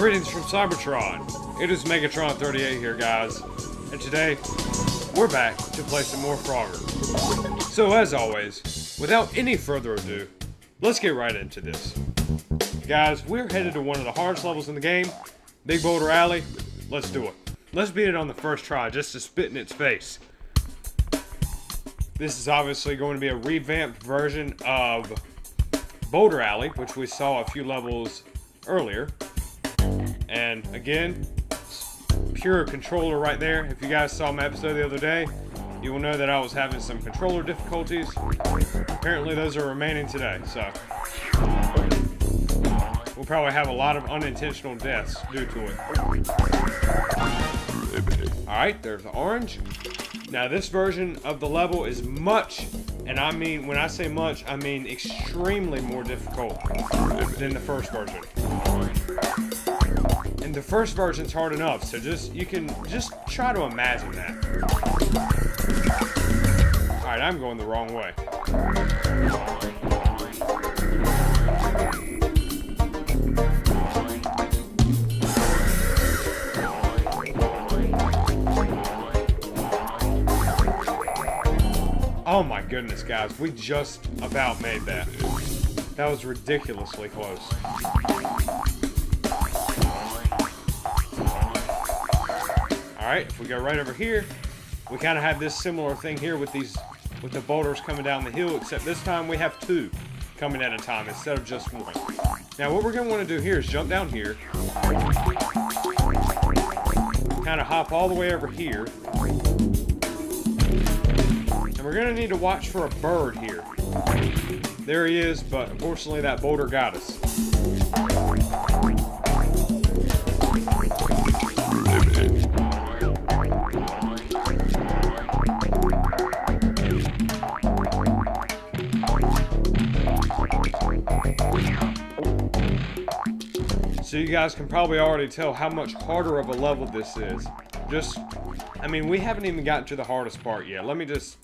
Greetings from Cybertron. It is Megatron38 here, guys, and today we're back to play some more Frogger. So as always, without any further ado, let's get right into this. Guys, we're headed to one of the hardest levels in the game, Big Boulder Alley. Let's do it. Let's beat it on the first try, just to spit in its face. This is obviously going to be a revamped version of Boulder Alley, which we saw a few levels earlier. And again, pure controller right there. If you guys saw my episode the other day, you will know that I was having some controller difficulties. Apparently those are remaining today, so we'll probably have a lot of unintentional deaths due to it. Alright, there's the orange. Now this version of the level is much, and I mean, when I say much, I mean extremely more difficult than the first version. And the first version's hard enough, so you can just try to imagine that. Alright, I'm going the wrong way. Oh my goodness, guys, we just about made that. That was ridiculously close. Alright, if we go right over here, we kind of have this similar thing here with the boulders coming down the hill, except this time we have two coming at a time instead of just one. Now what we're going to want to do here is jump down here, kind of hop all the way over here, and we're going to need to watch for a bird here. There he is, but unfortunately that boulder got us. So you guys can probably already tell how much harder of a level this is. I mean, we haven't even gotten to the hardest part yet. Let me just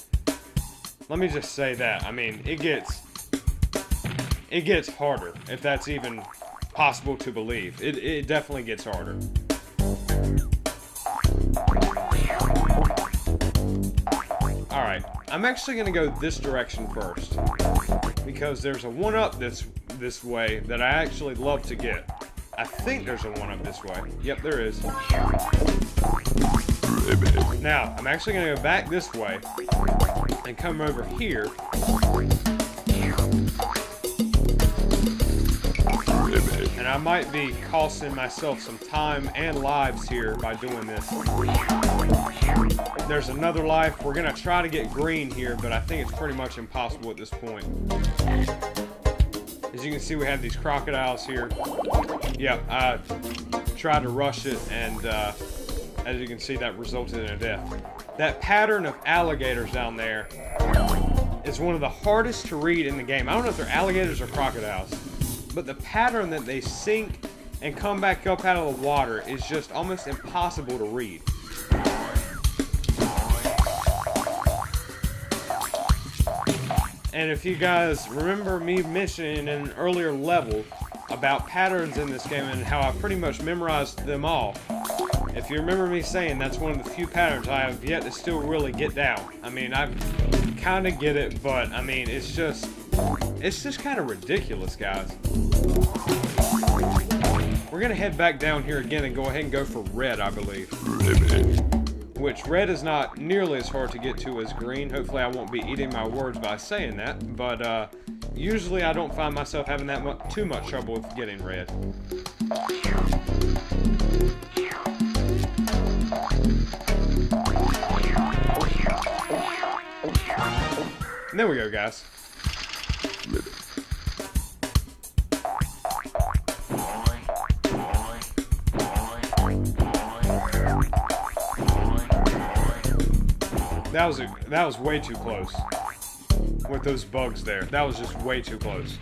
say that. I mean, it gets harder, if that's even possible to believe. It definitely gets harder. Alright, I'm actually going to go this direction first, because there's a one-up this way that I actually love to get. I think there's a one-up this way. Yep, there is. Now, I'm actually going to go back this way and come over here. And I might be costing myself some time and lives here by doing this. There's another life. We're going to try to get green here, but I think it's pretty much impossible at this point. As you can see, we have these crocodiles here. Yep, I tried to rush it, and as you can see, that resulted in a death. That pattern of alligators down there is one of the hardest to read in the game. I don't know if they're alligators or crocodiles, but the pattern that they sink and come back up out of the water is just almost impossible to read. And if you guys remember me mentioning in an earlier level about patterns in this game and how I pretty much memorized them all, if you remember me saying that's one of the few patterns I have yet to still really get down. I mean, I kind of get it, but I mean, it's just kind of ridiculous, guys. We're going to head back down here again and go ahead and go for red, I believe. Which red is not nearly as hard to get to as green. Hopefully I won't be eating my words by saying that, but usually I don't find myself having too much trouble with getting red. And there we go, guys. That was way too close with those bugs there. That was just way too close.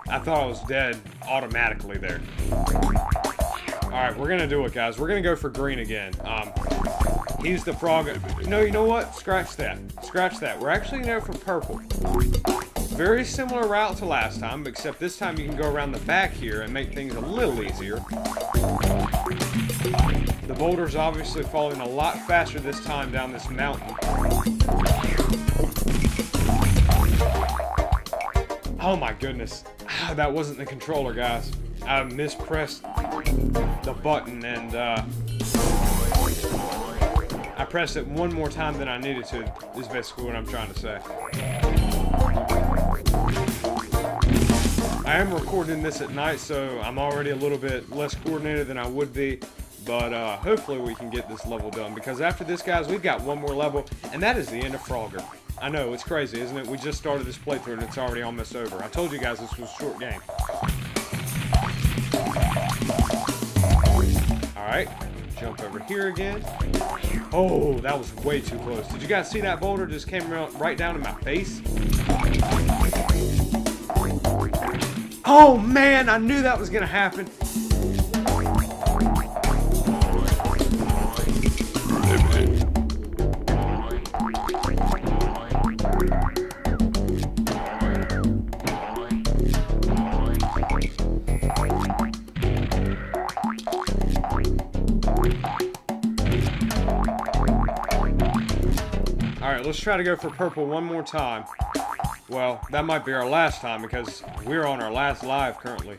I thought I was dead automatically there. Alright, we're gonna do it, guys. We're gonna go for green again. He's the frog. No, you know what? Scratch that. Scratch that. We're actually gonna go for purple. Very similar route to last time, except this time you can go around the back here and make things a little easier. boulder's obviously falling a lot faster this time down this mountain. Oh my goodness. That wasn't the controller, guys. I mispressed the button and I pressed it one more time than I needed to, is basically what I'm trying to say. I am recording this at night, so I'm already a little bit less coordinated than I would be, but hopefully we can get this level done, because after this, guys, we've got one more level, and that is the end of Frogger. I know, it's crazy, isn't it? We just started this playthrough, and it's already almost over. I told you guys this was a short game. Alright, jump over here again. Oh, that was way too close. Did you guys see that boulder just came right down in my face? Oh man, I knew that was gonna happen. Alright, let's try to go for purple one more time. Well, that might be our last time because we're on our last live currently.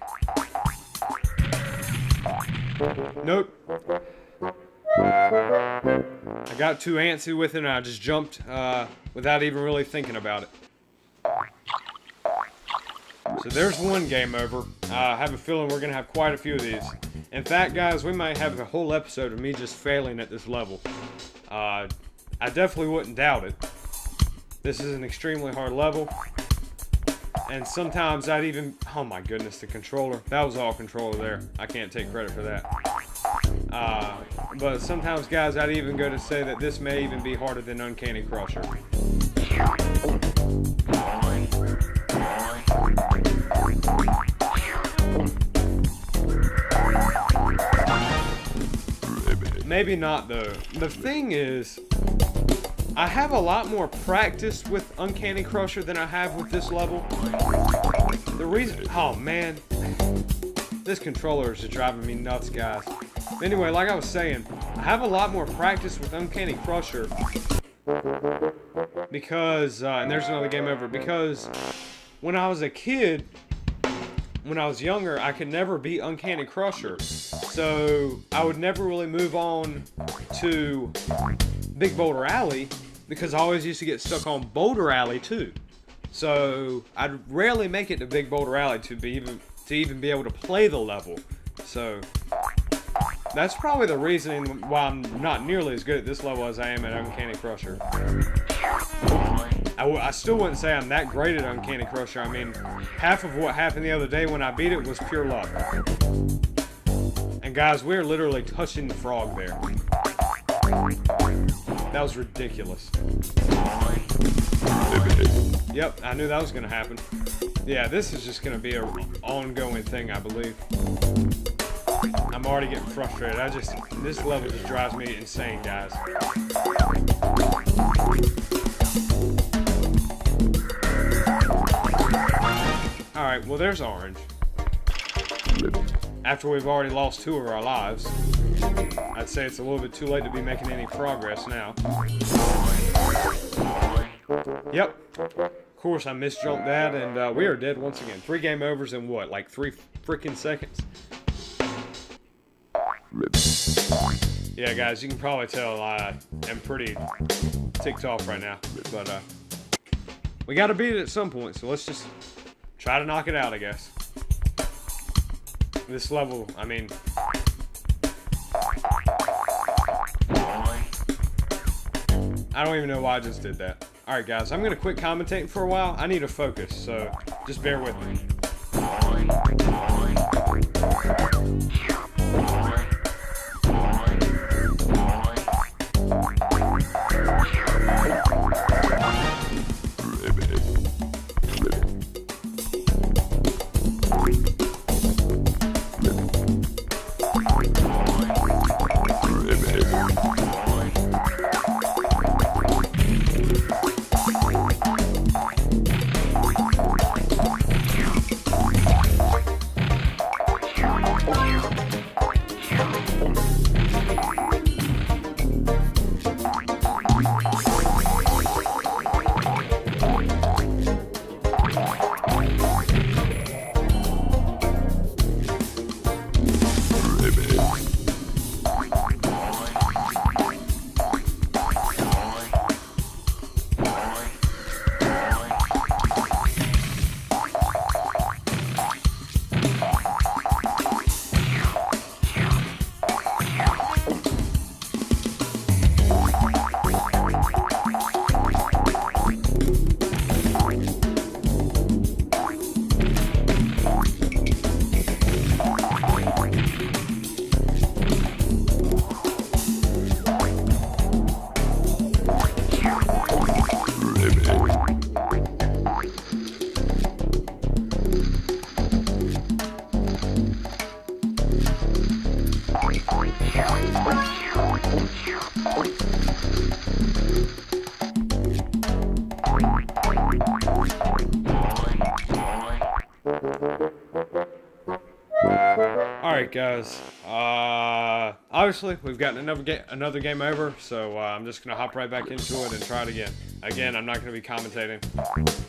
Nope. I got too antsy with it and I just jumped without even really thinking about it. So there's one game over. I have a feeling we're going to have quite a few of these. In fact, guys, we might have a whole episode of me just failing at this level. I definitely wouldn't doubt it. This is an extremely hard level. And sometimes I'd even... Oh my goodness, the controller. That was all controller there. I can't take credit for that. But sometimes, guys, I'd even go to say that this may even be harder than Uncanny Crusher. Maybe not, though. The thing is... I have a lot more practice with Uncanny Crusher than I have with this level. The reason... Oh, man. This controller is just driving me nuts, guys. Anyway, like I was saying, I have a lot more practice with Uncanny Crusher. Because... and there's another game over. Because when I was a kid, when I was younger, I could never beat Uncanny Crusher. So, I would never really move on to Big Boulder Alley, because I always used to get stuck on Boulder Alley too. So I'd rarely make it to Big Boulder Alley to even be able to play the level. So that's probably the reason why I'm not nearly as good at this level as I am at Uncanny Crusher. I still wouldn't say I'm that great at Uncanny Crusher. I mean, half of what happened the other day when I beat it was pure luck. And guys, we're literally touching the frog there. That was ridiculous. Yep, I knew that was going to happen. Yeah, this is just going to be an ongoing thing, I believe. I'm already getting frustrated. This level just drives me insane, guys. Alright, well there's orange. After we've already lost 2 of our lives. I'd say it's a little bit too late to be making any progress now. Yep. Of course, I misjumped that, and we are dead once again. 3 game overs in what, like 3 freaking seconds? Yeah, guys, you can probably tell I am pretty ticked off right now. But we got to beat it at some point, so let's just try to knock it out, I guess. This level, I mean... I don't even know why I just did that. Alright guys, I'm going to quit commentating for a while. I need to focus, so just bear with me. Alright guys, obviously we've gotten another game over, so I'm just going to hop right back into it and try it again. Again, I'm not going to be commentating.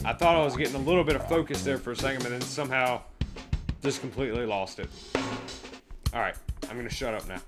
I thought I was getting a little bit of focus there for a second, but then somehow just completely lost it. Alright, I'm going to shut up now.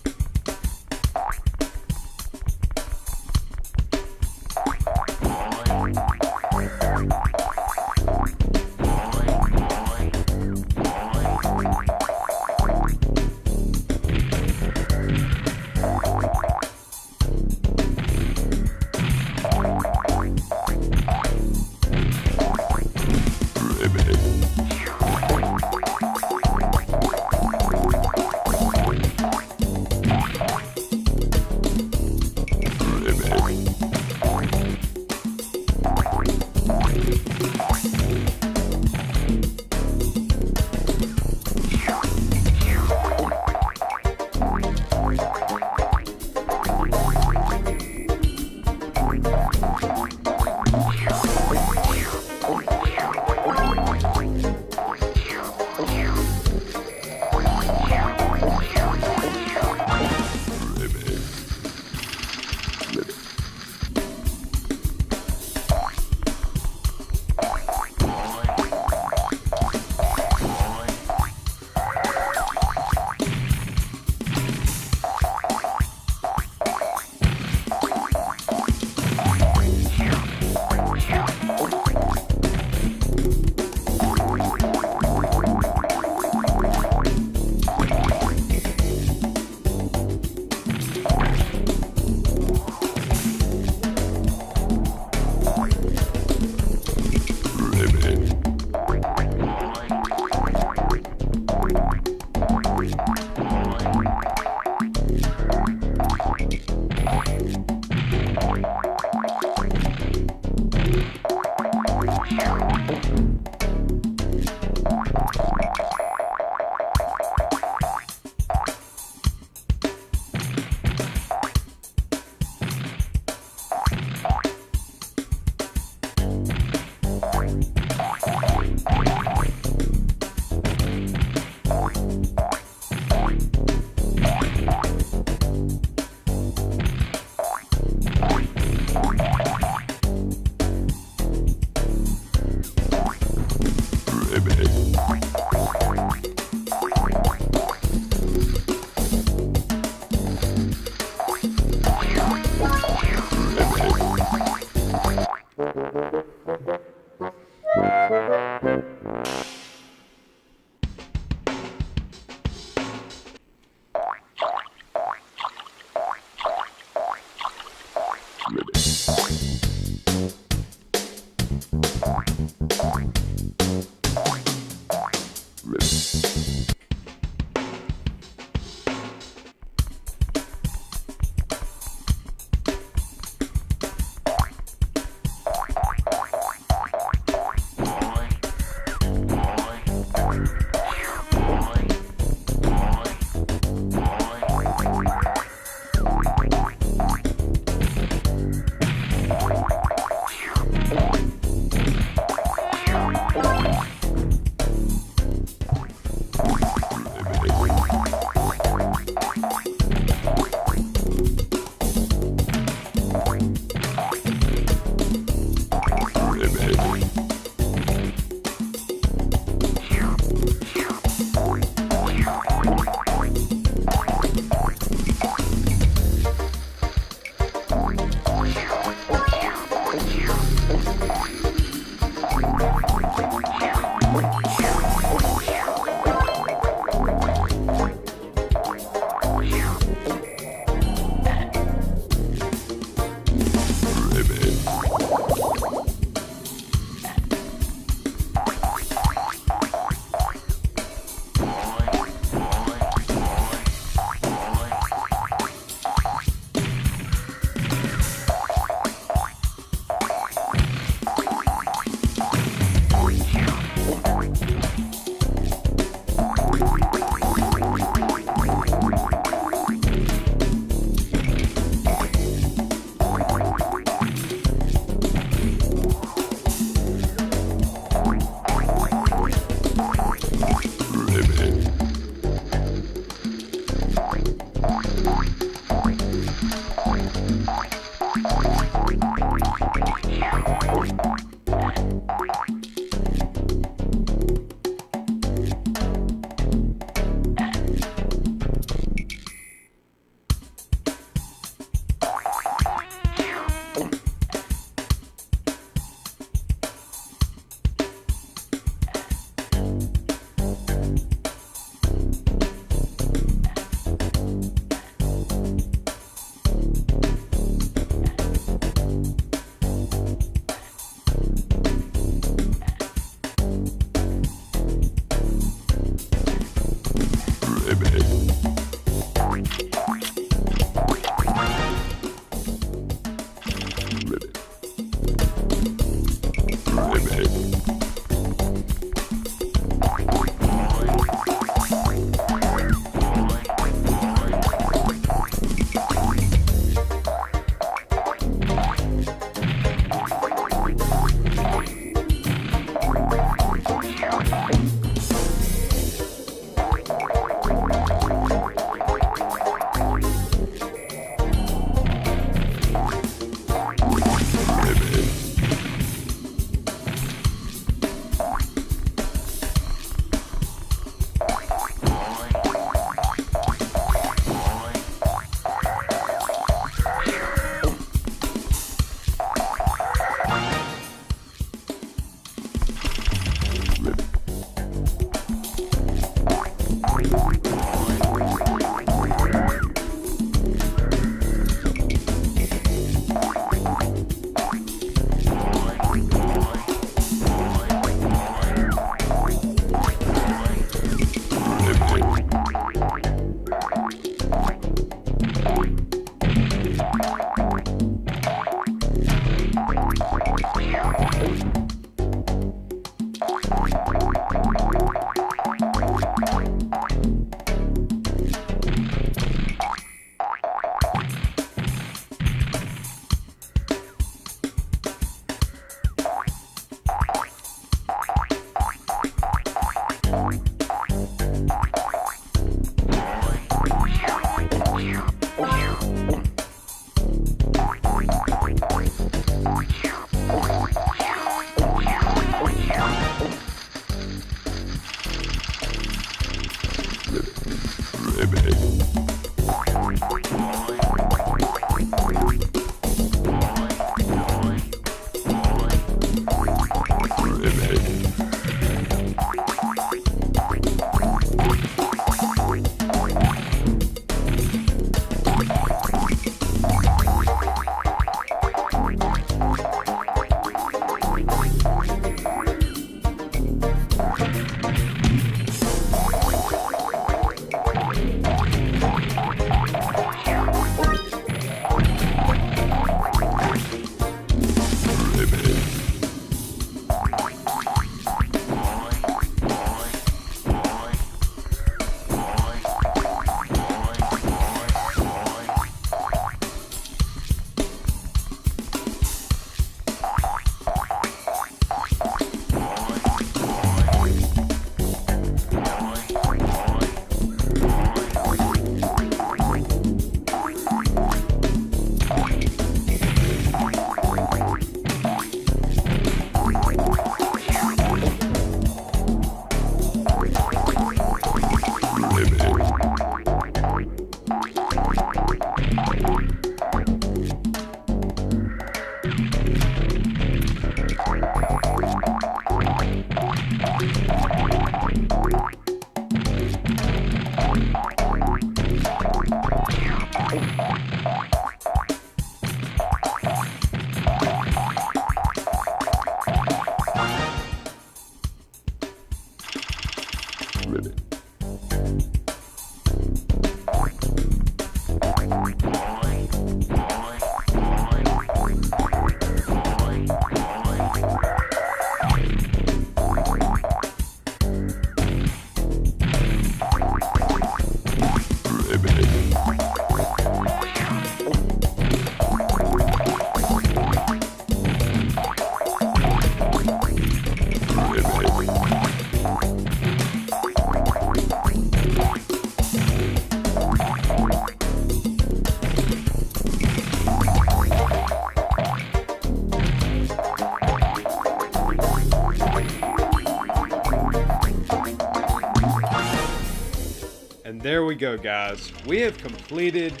there we go, guys. We have completed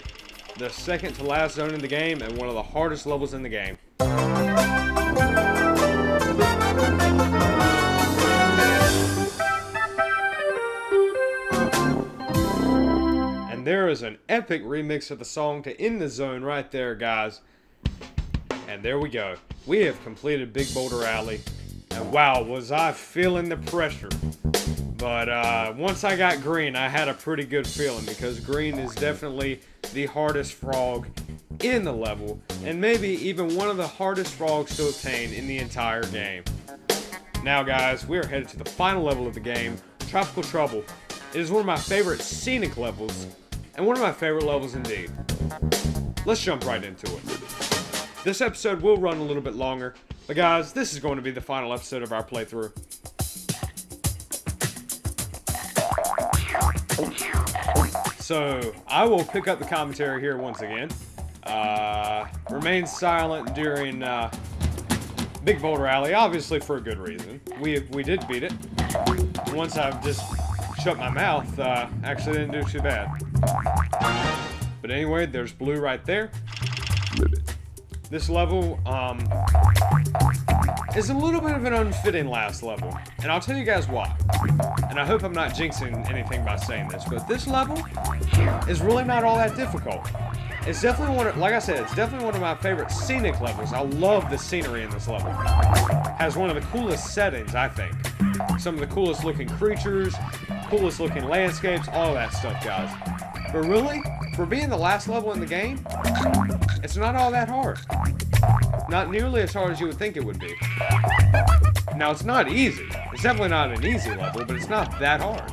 the second to last zone in the game and one of the hardest levels in the game. And there is an epic remix of the song to end the zone right there, guys. And there we go. We have completed Big Boulder Alley. And wow, was I feeling the pressure. But once I got green, I had a pretty good feeling because green is definitely the hardest frog in the level, and maybe even one of the hardest frogs to obtain in the entire game. Now guys, we are headed to the final level of the game, Tropical Trouble. It is one of my favorite scenic levels, and one of my favorite levels indeed. Let's jump right into it. This episode will run a little bit longer, but guys, this is going to be the final episode of our playthrough. So, I will pick up the commentary here once again. Remain silent during Big Boulder Alley, obviously for a good reason. We did beat it. Once I've just shut my mouth, actually didn't do too bad. But anyway, there's blue right there. This level is a little bit of an unfitting last level, and I'll tell you guys why. And I hope I'm not jinxing anything by saying this, but this level is really not all that difficult. It's definitely like I said, it's definitely one of my favorite scenic levels. I love the scenery in this level. Has one of the coolest settings, I think. Some of the coolest looking creatures, coolest looking landscapes, all that stuff, guys. But really, for being the last level in the game, it's not all that hard. Not nearly as hard as you would think it would be. Now, it's not easy. It's definitely not an easy level, but it's not that hard.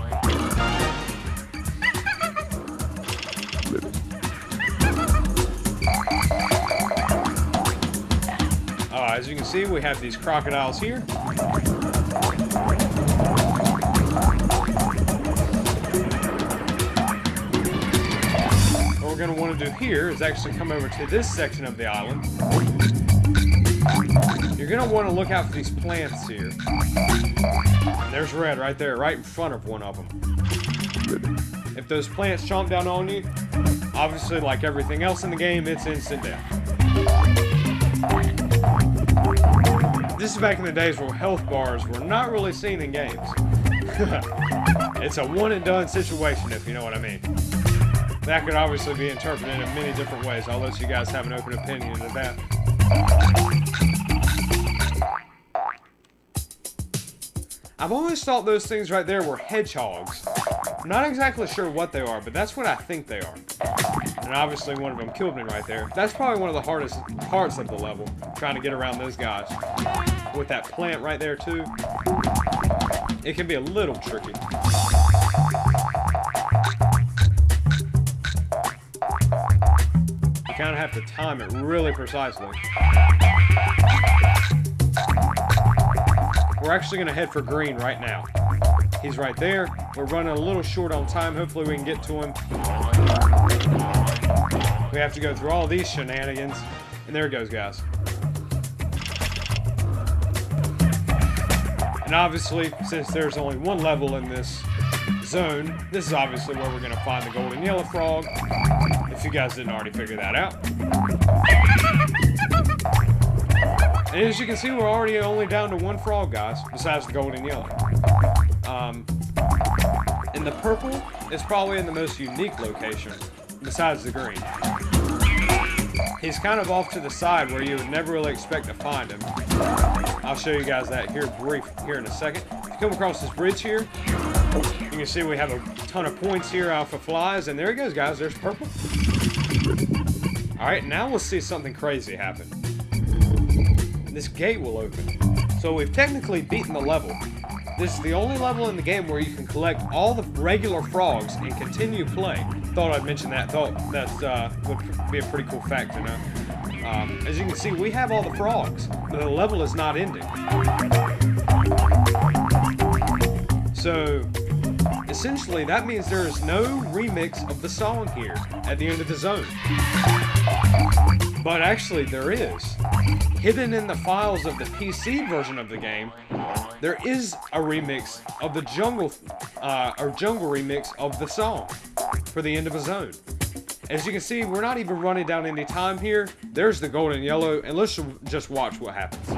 As you can see, we have these crocodiles here. What we're going to want to do here is actually come over to this section of the island. You're going to want to look out for these plants here. And there's red right there, right in front of one of them. If those plants chomp down on you, obviously like everything else in the game, it's instant death. This is back in the days where health bars were not really seen in games. It's a one and done situation, if you know what I mean. That could obviously be interpreted in many different ways. I'll let you guys have an open opinion of that. I've always thought those things right there were hedgehogs. I'm not exactly sure what they are, but that's what I think they are. And obviously one of them killed me right there. That's probably one of the hardest parts of the level, trying to get around those guys. With that plant right there too, it can be a little tricky. You kind of have to time it really precisely. We're actually going to head for green right now. He's right there. We're running a little short on time. Hopefully we can get to him. We have to go through all these shenanigans. And there it goes, guys. And obviously, since there's only one level in this zone, this is obviously where we're going to find the golden yellow frog. If you guys didn't already figure that out. And as you can see, we're already only down to one frog, guys, besides the golden yellow. And the purple is probably in the most unique location, besides the green. He's kind of off to the side where you would never really expect to find him. I'll show you guys that here in a second. If you come across this bridge here, you can see we have a ton of points here out for flies, and there he goes, guys. There's purple. All right, now we'll see something crazy happen. This gate will open. So we've technically beaten the level. This is the only level in the game where you can collect all the regular frogs and continue playing. Thought I'd mention that. Thought that would be a pretty cool fact to know. As you can see, we have all the frogs, but the level is not ending. So, essentially, that means there is no remix of the song here at the end of the zone. But actually, there is. Hidden in the files of the PC version of the game, there is a remix of the jungle remix of the song. for the end of a zone. As you can see, we're not even running down any time here. There's the gold and yellow, and let's just watch what happens.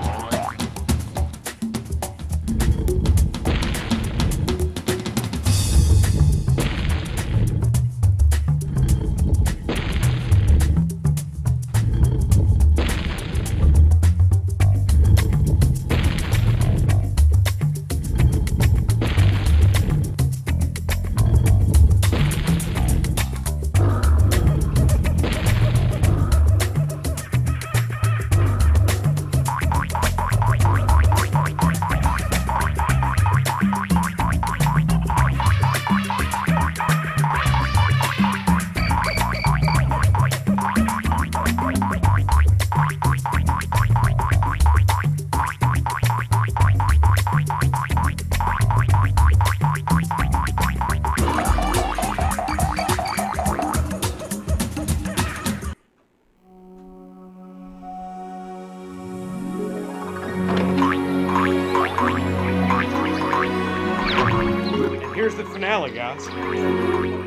Here's the finale, guys.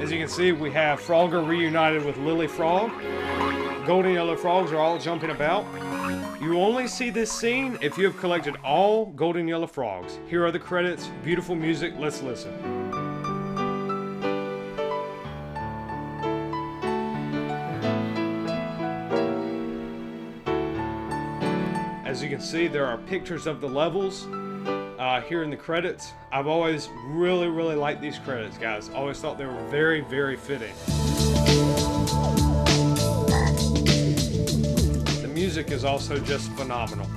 As you can see, we have Frogger reunited with Lily Frog. Gold and yellow frogs are all jumping about. You only see this scene if you have collected all gold and yellow frogs. Here are the credits. Beautiful music. Let's listen. As you can see, there are pictures of the levels here in the credits. I've always really liked these credits, guys. Always thought they were very fitting. The music is also just phenomenal.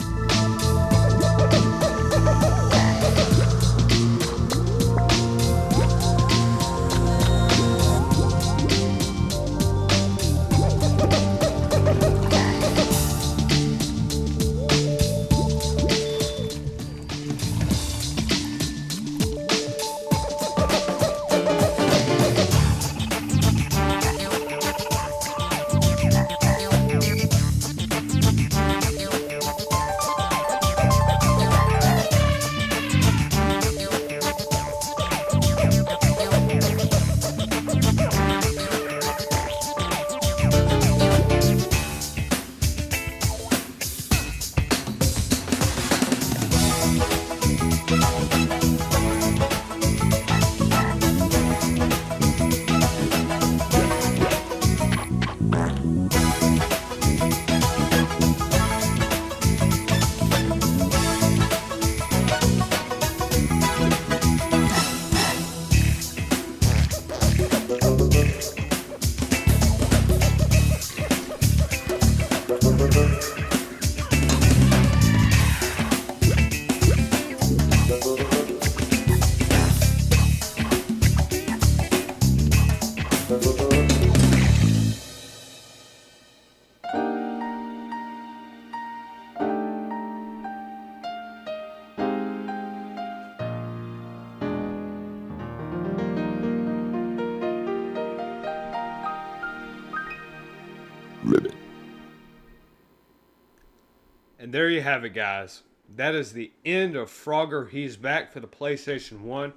And there you have it, guys. That is the end of Frogger He's Back for the PlayStation 1.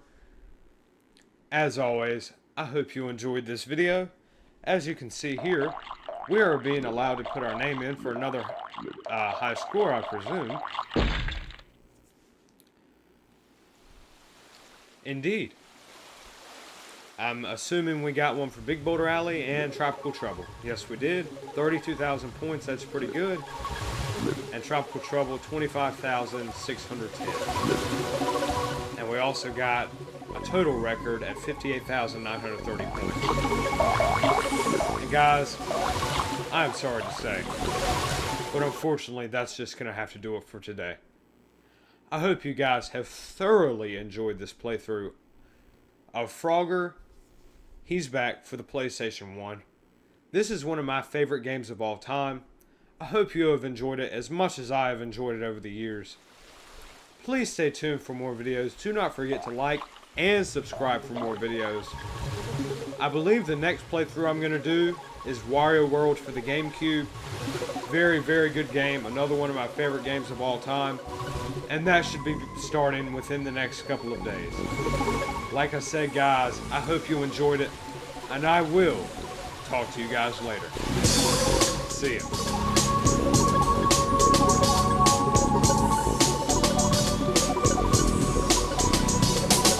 As always, I hope you enjoyed this video. As you can see here, we are being allowed to put our name in for another high score, I presume. Indeed. I'm assuming we got one for Big Boulder Alley and Tropical Trouble. Yes, we did. 32,000 points, that's pretty good. And Tropical Trouble, 25,610. And we also got a total record at 58,930 points. And guys, I'm sorry to say, but unfortunately, that's just going to have to do it for today. I hope you guys have thoroughly enjoyed this playthrough of Frogger He's Back for the PlayStation 1. This is one of my favorite games of all time. I hope you have enjoyed it as much as I have enjoyed it over the years. Please stay tuned for more videos. Do not forget to like and subscribe for more videos. I believe the next playthrough I'm going to do is Wario World for the GameCube. Very, very good game. Another one of my favorite games of all time. And that should be starting within the next couple of days. Like I said, guys, I hope you enjoyed it. and I will talk to you guys later. See ya.